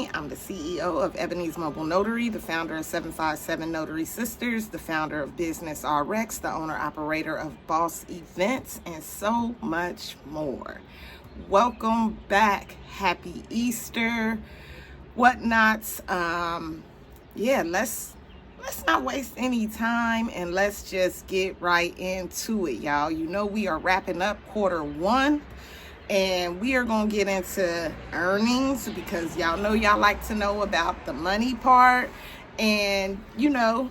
Ebony. I'm the CEO of Ebony's Mobile Notary, the founder of 757 Notary Sisters, the founder of Business RX, the owner-operator of Boss Events, and so much more. Welcome back. Happy Easter, whatnots. Let's not waste any time and let's just get right into it, y'all. You know we are wrapping up quarter 1. And we are going to get into earnings because y'all know y'all like to know about the money part. And, you know,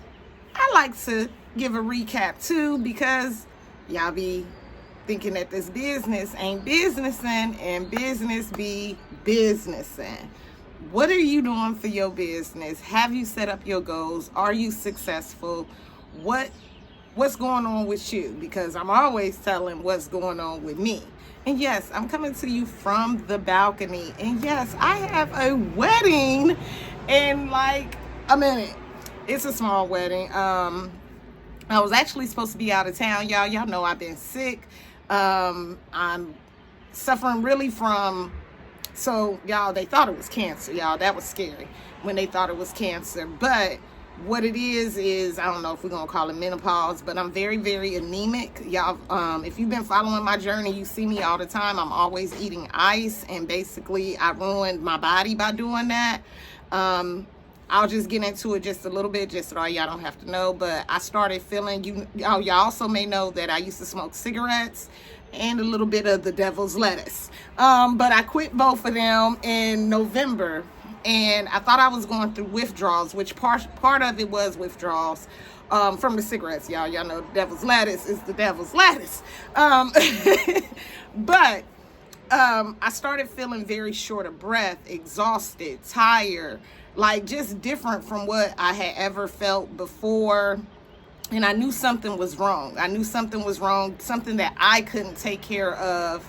I like to give a recap too because y'all be thinking that this business ain't businessing and business be businessing. What are you doing for your business? Have you set up your goals? Are you successful? What's going on with you? Because I'm always telling what's going on with me. And yes, I'm coming to you from the balcony. And yes, I have a wedding in like a minute. It's a small wedding. I was actually supposed to be out of town, y'all. Y'all know I've been sick. I'm suffering really from, so y'all, they thought it was cancer, y'all. That was scary when they thought it was cancer. But what it is, I don't know if we're going to call it menopause, but I'm very, very anemic. Y'all, if you've been following my journey, you see me all the time. I'm always eating ice, and basically I ruined my body by doing that. I'll just get into it just a little bit, just so y'all don't have to know. But I started feeling, y'all also may know that I used to smoke cigarettes and a little bit of the devil's lettuce. But I quit both of them in November. And I thought I was going through withdrawals, which part of it was withdrawals from the cigarettes, y'all. Y'all know the devil's lettuce is the devil's lettuce. But I started feeling very short of breath, exhausted, tired, like just different from what I had ever felt before. And I knew something was wrong. Something that I couldn't take care of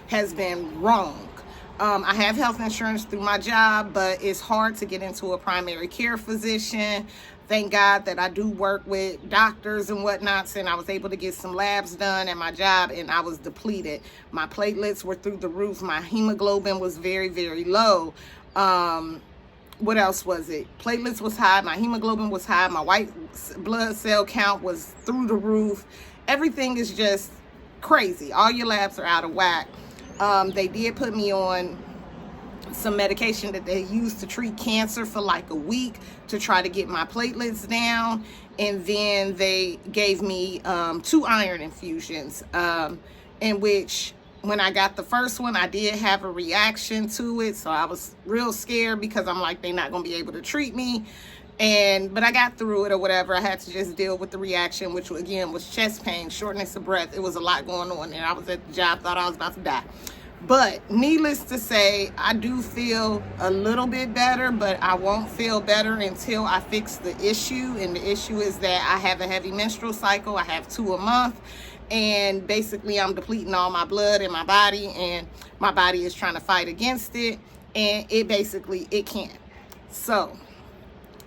has been wrong. I have health insurance through my job, but it's hard to get into a primary care physician. Thank God that I do work with doctors and whatnots, and I was able to get some labs done at my job, and I was depleted. My platelets were through the roof. My hemoglobin was very, very low. What else was it? Platelets was high. My hemoglobin was high. My white blood cell count was through the roof. Everything is just crazy. All your labs are out of whack. They did put me on some medication that they used to treat cancer for like a week to try to get my platelets down. And then they gave me 2 iron infusions, in which when I got the first one, I did have a reaction to it. So I was real scared because I'm like, they're not going to be able to treat me. But I got through it or whatever. I had to just deal with the reaction, which again was chest pain, shortness of breath. It was a lot going on, and I was at the job, thought I was about to die. But needless to say, I do feel a little bit better, but I won't feel better until I fix the issue. And the issue is that I have a heavy menstrual cycle. I have 2 a month. And basically I'm depleting all my blood in my body, and my body is trying to fight against it. And it can't. So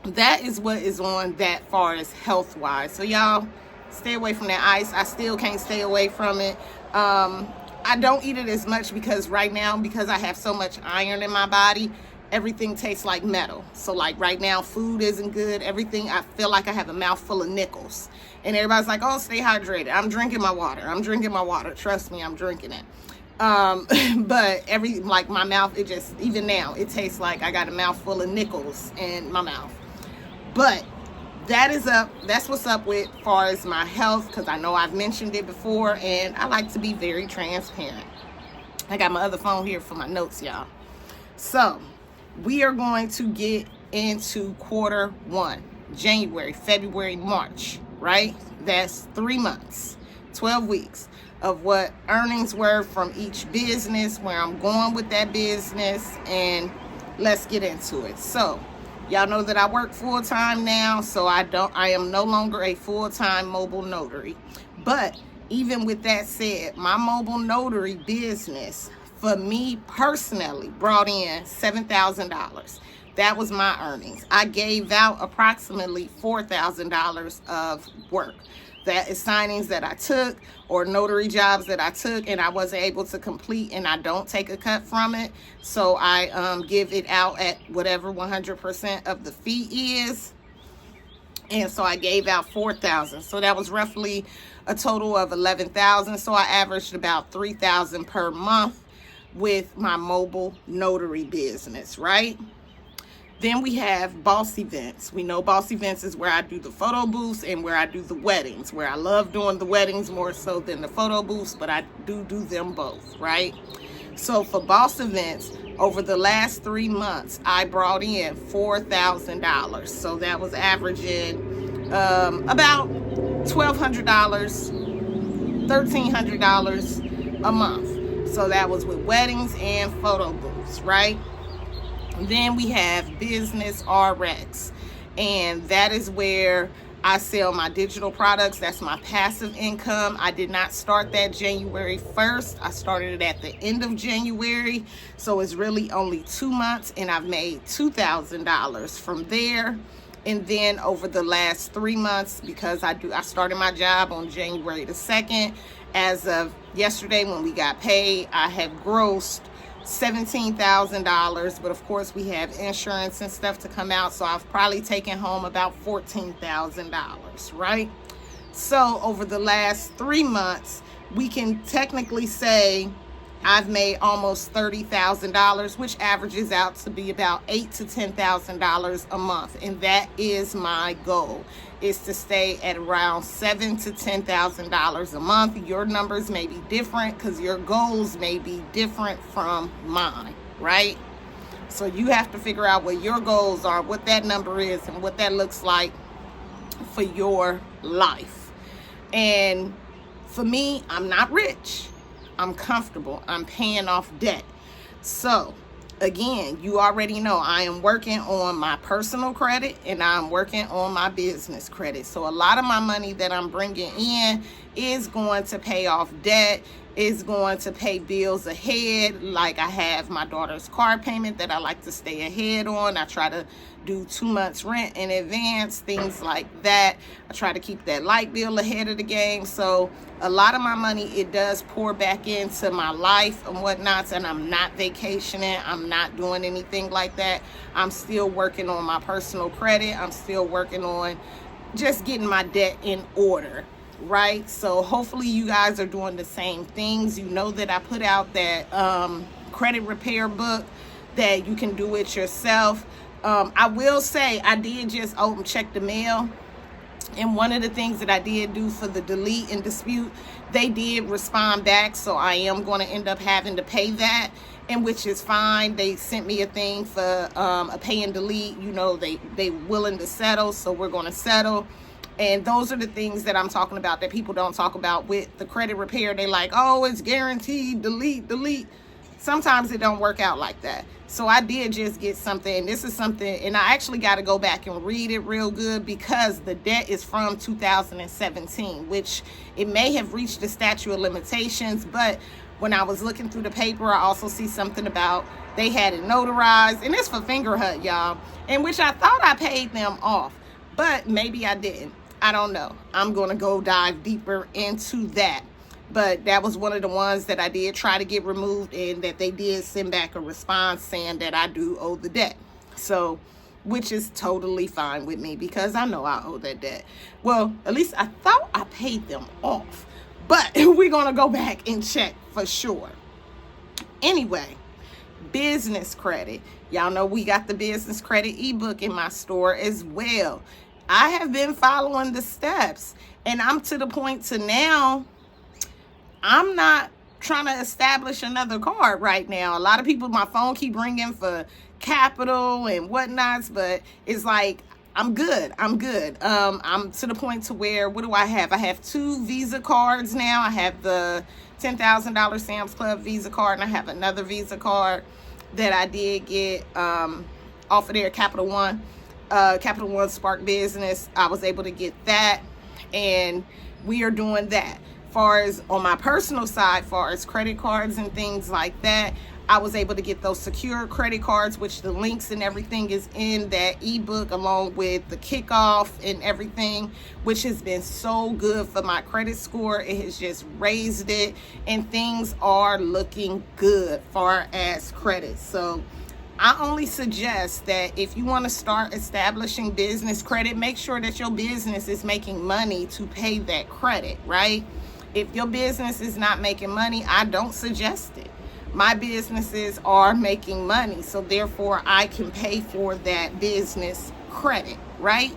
that is what is on that far as health wise. So y'all stay away from that ice. I still can't stay away from it. I don't eat it as much because right now, because I have so much iron in my body, everything tastes like metal. So like right now, food isn't good. Everything, I feel like I have a mouthful of nickels. And everybody's like, oh, stay hydrated. I'm drinking my water. Trust me, I'm drinking it. But my mouth, even now, it tastes like I got a mouthful of nickels in my mouth. But that's what's up with far as my health, because I know I've mentioned it before, and I like to be very transparent. I got my other phone here for my notes, y'all. So we are going to get into quarter 1, January, February, March, right? That's 3 months, 12 weeks of what earnings were from each business, where I'm going with that business, and let's get into it. So y'all know that I work full-time now, so I am no longer a full-time mobile notary. But even with that said, my mobile notary business, for me personally, brought in $7,000. That was my earnings. I gave out approximately $4,000 of work. That is signings that I took or notary jobs that I took and I wasn't able to complete, and I don't take a cut from it. So I give it out at whatever 100% of the fee is. And so I gave out $4,000. So that was roughly a total of $11,000. So I averaged about $3,000 per month with my mobile notary business, right? Then we have Boss Events. We know Boss Events is where I do the photo booths and where I do the weddings, where I love doing the weddings more so than the photo booths, but I do them both, right? So for Boss Events, over the last 3 months, I brought in $4,000. So that was averaging about $1,200, $1,300 a month. So that was with weddings and photo booths, right? Then we have Business RX, and that is where I sell my digital products. That's my passive income. I did not start that January 1st. I started it at the end of January. So it's really only 2 months, and I've made $2,000 from there. And then over the last 3 months, because I started my job on January the 2nd. As of yesterday when we got paid, I have grossed $17,000, but of course we have insurance and stuff to come out, so I've probably taken home about $14,000, right? So over the last 3 months, we can technically say I've made almost $30,000, which averages out to be about $8,000 to $10,000 a month, and that is my goal, is to stay at around $7,000 to $10,000 a month. Your numbers may be different because your goals may be different from mine, right? So you have to figure out what your goals are, what that number is, and what that looks like for your life. And for me, I'm not rich. I'm comfortable. I'm paying off debt. So again, you already know I am working on my personal credit and I'm working on my business credit. So a lot of my money that I'm bringing in is going to pay off debt, is going to pay bills ahead. Like I have my daughter's car payment that I like to stay ahead on. I try to do 2 months rent in advance, things like that. I try to keep that light bill ahead of the game. So a lot of my money, it does pour back into my life and whatnot, and I'm not vacationing. I'm not doing anything like that. I'm still working on my personal credit. I'm still working on just getting my debt in order, right? So hopefully you guys are doing the same things. You know that I put out that credit repair book that you can do it yourself. I will say I did just check the mail, and one of the things that I did do for the delete and dispute, they did respond back, so I am going to end up having to pay that, and which is fine. They sent me a thing for a pay and delete. You know, they willing to settle, so we're going to settle. And those are the things that I'm talking about that people don't talk about with the credit repair. They like, oh, it's guaranteed, delete. Sometimes it don't work out like that. So I did just get something, and this is something, and I actually got to go back and read it real good because the debt is from 2017, which it may have reached the statute of limitations, but when I was looking through the paper, I also see something about they had it notarized, and it's for Fingerhut, y'all, in which I thought I paid them off, but maybe I didn't. I don't know. I'm going to go dive deeper into that. But that was one of the ones that I did try to get removed, and that they did send back a response saying that I do owe the debt. So, which is totally fine with me because I know I owe that debt. Well, at least I thought I paid them off. But we're going to go back and check for sure. Anyway, business credit. Y'all know we got the business credit ebook in my store as well. I have been following the steps, and I'm to the point to now, I'm not trying to establish another card right now. A lot of people, my phone keep ringing for Capital and whatnots, but it's like, I'm good. I'm to the point to where, what do I have? I have 2 Visa cards now. I have the $10,000 Sam's Club Visa card, and I have another Visa card that I did get off of their Capital One Spark Business. I was able to get that, and we are doing that. Far as on my personal side, far as credit cards and things like that, I was able to get those secure credit cards, which the links and everything is in that ebook, along with the kickoff and everything, which has been so good for my credit score. It has just raised it, and things are looking good far as credit. So I only suggest that if you want to start establishing business credit, make sure that your business is making money to pay that credit, right? If your business is not making money, I don't suggest it. My businesses are making money, so therefore I can pay for that business credit, right?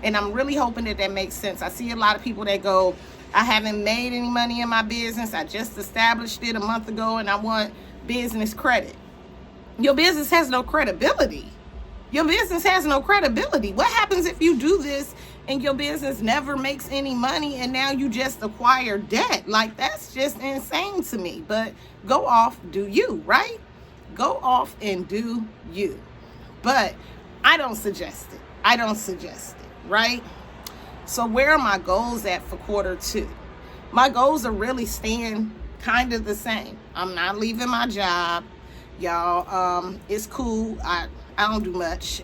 And I'm really hoping that that makes sense. I see a lot of people that go, I haven't made any money in my business. I just established it a month ago and I want business credit. Your business has no credibility. Your business has no credibility. What happens if you do this and your business never makes any money and now you just acquire debt? Like, that's just insane to me. But go off, do you, right? Go off and do you. But I don't suggest it. I don't suggest it, right? So where are my goals at for Q2? My goals are really staying kind of the same. I'm not leaving my job. Y'all, it's cool. I don't do much.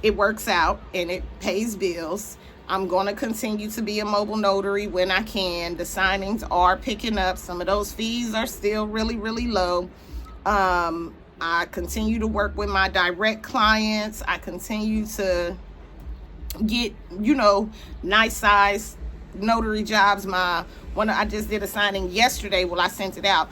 It works out and it pays bills. I'm going to continue to be a mobile notary when I can. The signings are picking up. Some of those fees are still really, really low. I continue to work with my direct clients. I continue to get, nice size notary jobs. I just did a signing yesterday. Well, I sent it out.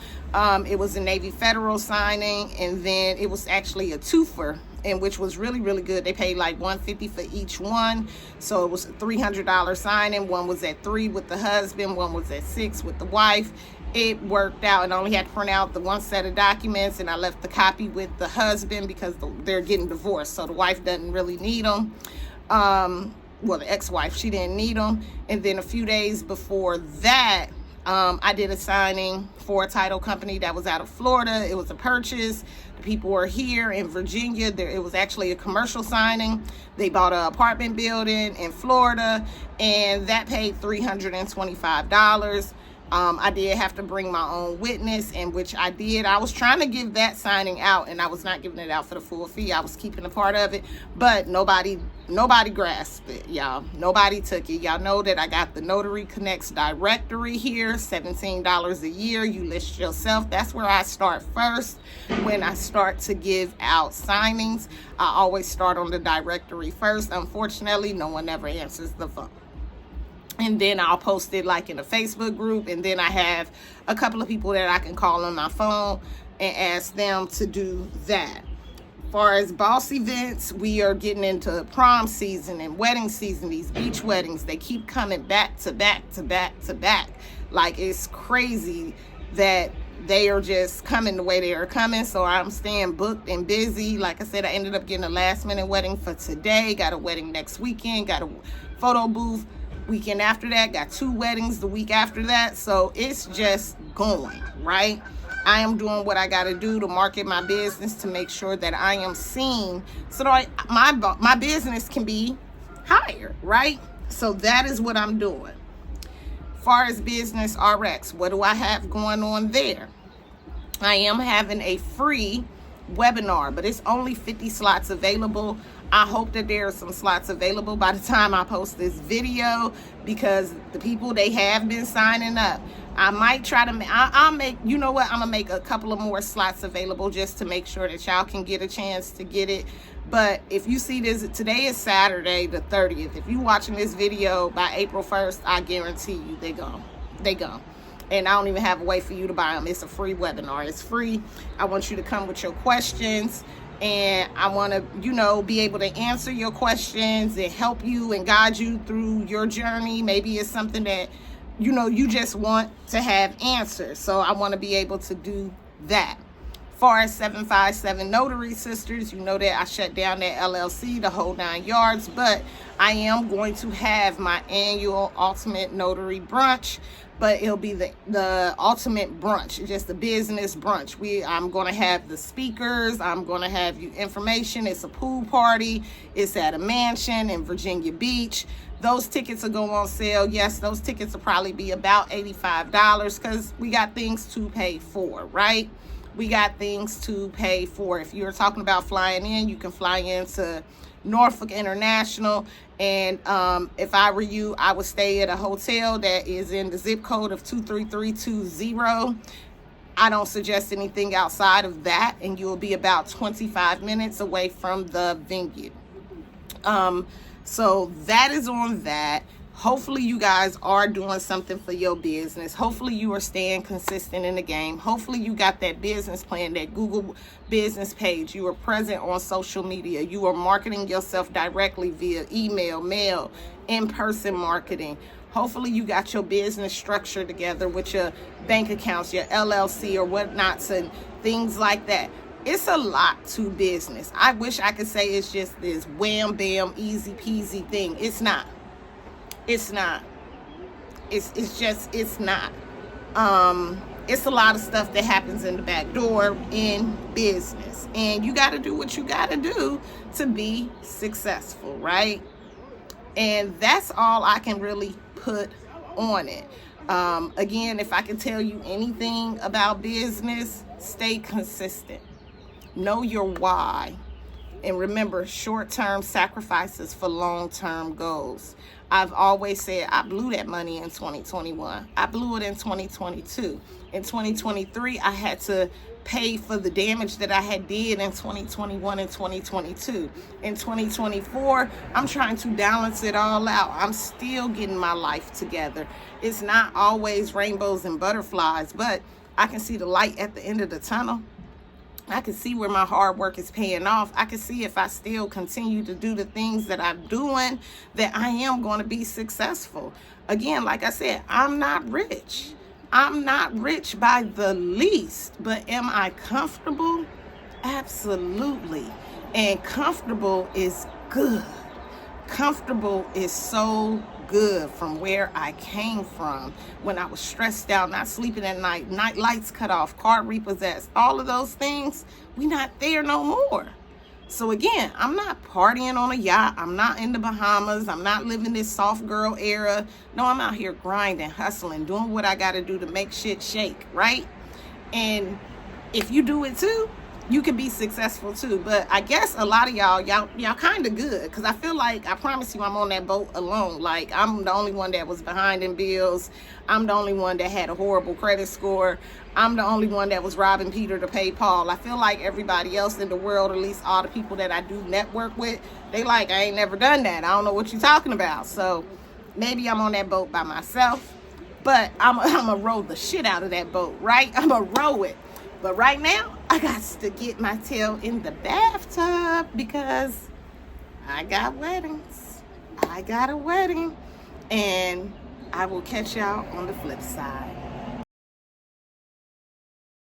It was a Navy Federal signing, and then it was actually a twofer, and which was really, really good. They paid like $150 for each one, so it was a $300 signing. One was at $3 with the husband, one was at $6 with the wife. It worked out, and I only had to print out the one set of documents, and I left the copy with the husband because they're getting divorced, so the wife doesn't really need them. Well, the ex-wife, she didn't need them. And then a few days before that, I did a signing for a title company that was out of Florida. It was a purchase. The people were here in Virginia. It was actually a commercial signing. They bought an apartment building in Florida, and that paid $325. I did have to bring my own witness, in which I did. I was trying to give that signing out, and I was not giving it out for the full fee. I was keeping a part of it, but nobody grasped it, y'all. Nobody took it. Y'all know that I got the Notary Connects directory here, $17 a year. You list yourself. That's where I start first. When I start to give out signings, I always start on the directory first. Unfortunately, no one ever answers the phone. And then I'll post it like in a Facebook group. And then I have a couple of people that I can call on my phone and ask them to do that. As far as boss events, we are getting into prom season and wedding season. These beach weddings, they keep coming back to back to back to back. Like, it's crazy that they are just coming the way they are coming. So I'm staying booked and busy. Like I said, I ended up getting a last minute wedding for today. Got a wedding next weekend. Got a photo booth weekend after that. Got 2 weddings the week after that. So it's just going, right? I am doing what I got to do to market my business, to make sure that I am seen so that my business can be higher, right? So that is what I'm doing. As far as Business RX, what do I have going on there? I am having a free webinar, but it's only 50 slots available. I hope that there are some slots available by the time I post this video, because the people, they have been signing up. I might try to, I'll make, you know what, I'm gonna make a couple of more slots available just to make sure that y'all can get a chance to get it. But if you see this, today is Saturday the 30th. If you're watching this video by April 1st, I guarantee you they gone. And I don't even have a way for you to buy them. It's a free webinar. It's free. I want you to come with your questions, and I want to, be able to answer your questions and help you and guide you through your journey. Maybe it's something that, you just want to have answers. So I want to be able to do that. As far as 757 Notary Sisters, you know that I shut down that LLC, the whole 9 yards, but I am going to have my annual Ultimate Notary Brunch, but it'll be the ultimate brunch, just a business brunch. I'm going to have the speakers. I'm going to have you information. It's a pool party. It's at a mansion in Virginia Beach. Those tickets will go on sale. Yes, those tickets will probably be about $85 because we got things to pay for, right? We got things to pay for. If you're talking about flying in, you can fly into Norfolk International. And if I were you, I would stay at a hotel that is in the zip code of 23320. I don't suggest anything outside of that, and you'll be about 25 minutes away from the venue. So that is on that. Hopefully you guys are doing something for your business. Hopefully you are staying consistent in the game. Hopefully you got that business plan, that Google business page. You are present on social media. You are marketing yourself directly via email, mail, in-person marketing. Hopefully you got your business structure together with your bank accounts, your LLC or whatnots and things like that. It's a lot to business. I wish I could say it's just this wham bam easy peasy thing. It's not. It's not. It's not. It's a lot of stuff that happens in the back door in business. And you got to do what you got to do to be successful, right? And that's all I can really put on it. Again, if I can tell you anything about business, stay consistent. Know your why. And remember, short-term sacrifices for long-term goals. I've always said I blew that money in 2021. I blew it in 2022. In 2023, I had to pay for the damage that I had did in 2021 and 2022. In 2024, I'm trying to balance it all out. I'm still getting my life together. It's not always rainbows and butterflies, but I can see the light at the end of the tunnel. I can see where my hard work is paying off. I can see if I still continue to do the things that I'm doing, that I am going to be successful. Again, like I said, I'm not rich. I'm not rich by the least, but am I comfortable? Absolutely. And comfortable is good. Comfortable is so good from where I came from when I was stressed out, not sleeping at night, night lights cut off, car repossessed, all of those things. We not there no more. So again, I'm not partying on a yacht. I'm not in the Bahamas. I'm not living this soft girl era. No, I'm out here grinding, hustling, doing what I got to do to make shit shake, right? And if you do it too, you can be successful too. But I guess a lot of y'all kind of good, because I feel like, I promise you, I'm on that boat alone. Like, I'm the only one that was behind in bills. I'm the only one that had a horrible credit score. I'm the only one that was robbing Peter to pay Paul. I feel like everybody else in the world, at least all the people that I do network with, they like, I ain't never done that. I don't know what you're talking about. So maybe I'm on that boat by myself, but I'm gonna row the shit out of that boat, right? I'm gonna row it. But right now, I got to get my tail in the bathtub because I got weddings. I got a wedding. And I will catch y'all on the flip side.